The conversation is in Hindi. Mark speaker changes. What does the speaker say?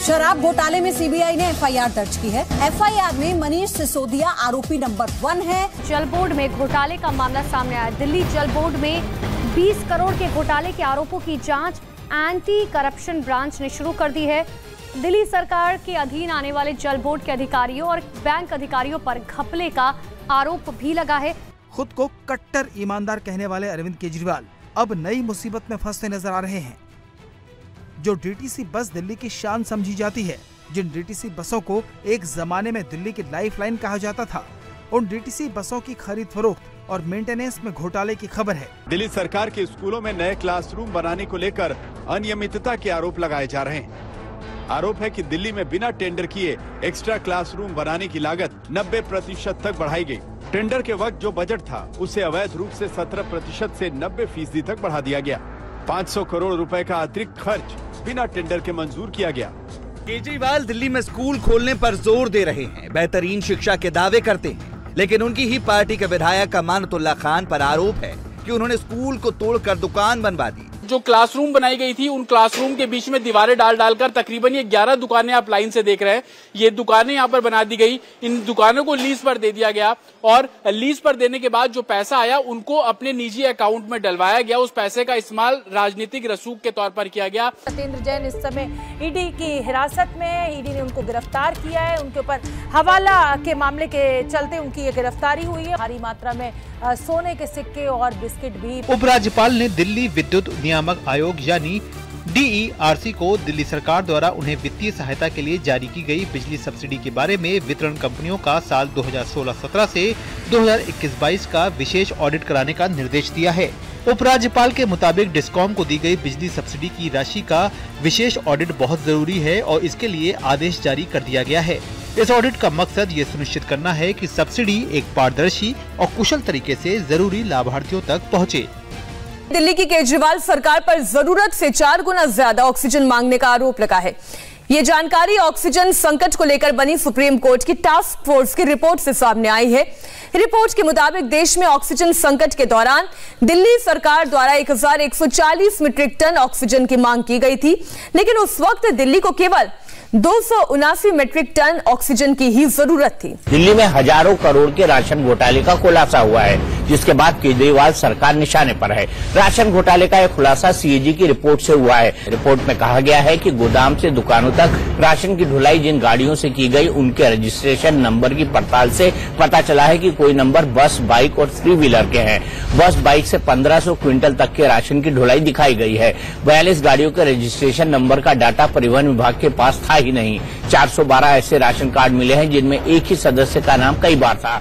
Speaker 1: शराब घोटाले में सीबीआई ने एफआईआर दर्ज की है। एफआईआर में मनीष सिसोदिया आरोपी नंबर 1 है।
Speaker 2: जल बोर्ड में घोटाले का मामला सामने आया। दिल्ली जल बोर्ड में 20 करोड़ के घोटाले के आरोपों की जांच एंटी करप्शन ब्रांच ने शुरू कर दी है। दिल्ली सरकार के अधीन आने वाले जल बोर्ड के अधिकारियों और बैंक अधिकारियों पर घपले का आरोप भी लगा है।
Speaker 3: खुद को कट्टर ईमानदार कहने वाले अरविंद केजरीवाल अब नई मुसीबत में फंसते नजर आ रहे हैं। जो डीटीसी बस दिल्ली की शान समझी जाती है, जिन डीटीसी बसों को एक जमाने में दिल्ली की लाइफलाइन कहा जाता था, उन डीटीसी बसों की खरीद फरोख्त और मेंटेनेंस में घोटाले की खबर है।
Speaker 4: दिल्ली सरकार के स्कूलों में नए क्लासरूम बनाने को लेकर अनियमितता के आरोप लगाए जा रहे हैं। आरोप है कि दिल्ली में बिना टेंडर किए एक्स्ट्रा क्लासरूम बनाने की लागत 90% तक बढ़ाई गई। टेंडर के वक्त जो बजट था उसे अवैध रूप से 17% से 90% तक बढ़ा दिया गया। 500 करोड़ रुपए का अतिरिक्त खर्च बिना टेंडर के मंजूर किया गया।
Speaker 5: केजरीवाल दिल्ली में स्कूल खोलने पर जोर दे रहे हैं, बेहतरीन शिक्षा के दावे करते हैं, लेकिन उनकी ही पार्टी के विधायक अमानतुल्लाह खान पर आरोप है कि उन्होंने स्कूल को तोड़कर दुकान बनवा दी।
Speaker 6: जो क्लासरूम बनाई गई थी उन क्लासरूम के बीच में दीवारें डालकर तकरीबन ये 11 दुकानें आप लाइन से देख रहे हैं, ये दुकानें यहाँ पर बना दी गई। इन दुकानों को लीज पर दे दिया गया और लीज पर देने के बाद जो पैसा आया उनको अपने निजी अकाउंट में डलवाया गया। उस पैसे का इस्तेमाल राजनीतिक रसूख के तौर पर किया गया।
Speaker 7: सत्येंद्र जैन इस समय ईडी की हिरासत में है। ईडी ने उनको गिरफ्तार किया है। उनके ऊपर हवाला के मामले के चलते उनकी ये गिरफ्तारी हुई है। भारी मात्रा में सोने के सिक्के और बिस्किट भी।
Speaker 8: उपराज्यपाल ने दिल्ली विद्युत नियामक आयोग यानी DERC को दिल्ली सरकार द्वारा उन्हें वित्तीय सहायता के लिए जारी की गई बिजली सब्सिडी के बारे में वितरण कंपनियों का साल 2016-17 से 2021-22 का विशेष ऑडिट कराने का निर्देश दिया है। उपराज्यपाल के मुताबिक डिस्कॉम को दी गई बिजली सब्सिडी की राशि का विशेष ऑडिट बहुत जरूरी है और इसके लिए आदेश जारी कर दिया गया है। इस ऑडिट का मकसद ये सुनिश्चित करना है कि सब्सिडी एक पारदर्शी और कुशल तरीके से जरूरी लाभार्थियों तक पहुँचे।
Speaker 7: दिल्ली की केजरीवाल सरकार पर जरूरत से 4 गुना ज्यादा ऑक्सीजन मांगने का आरोप लगा है। ये जानकारी ऑक्सीजन संकट को लेकर बनी सुप्रीम कोर्ट की टास्क फोर्स की रिपोर्ट से सामने आई है। रिपोर्ट के मुताबिक देश में ऑक्सीजन संकट के दौरान दिल्ली सरकार द्वारा 1140 मीट्रिक टन ऑक्सीजन की मांग की गई थी, लेकिन उस वक्त दिल्ली को केवल 279 मीट्रिक टन ऑक्सीजन की ही जरूरत थी।
Speaker 9: दिल्ली में हजारों करोड़ के राशन घोटाले का खुलासा हुआ है, जिसके बाद केजरीवाल सरकार निशाने पर है। राशन घोटाले का यह खुलासा CAG की रिपोर्ट से हुआ है। रिपोर्ट में कहा गया है कि गोदाम से दुकानों तक राशन की ढुलाई जिन गाड़ियों से की गई, उनके रजिस्ट्रेशन नंबर की पड़ताल से पता चला है कि कोई नंबर बस, बाइक और 3 व्हीलर के हैं। बस, बाइक से 1500 क्विंटल तक के राशन की ढुलाई दिखाई गई है। 42 गाड़ियों के रजिस्ट्रेशन नंबर का डाटा परिवहन विभाग के पास था ही नहीं। 412 ऐसे राशन कार्ड मिले हैं जिनमें एक ही सदस्य का नाम कई बार था।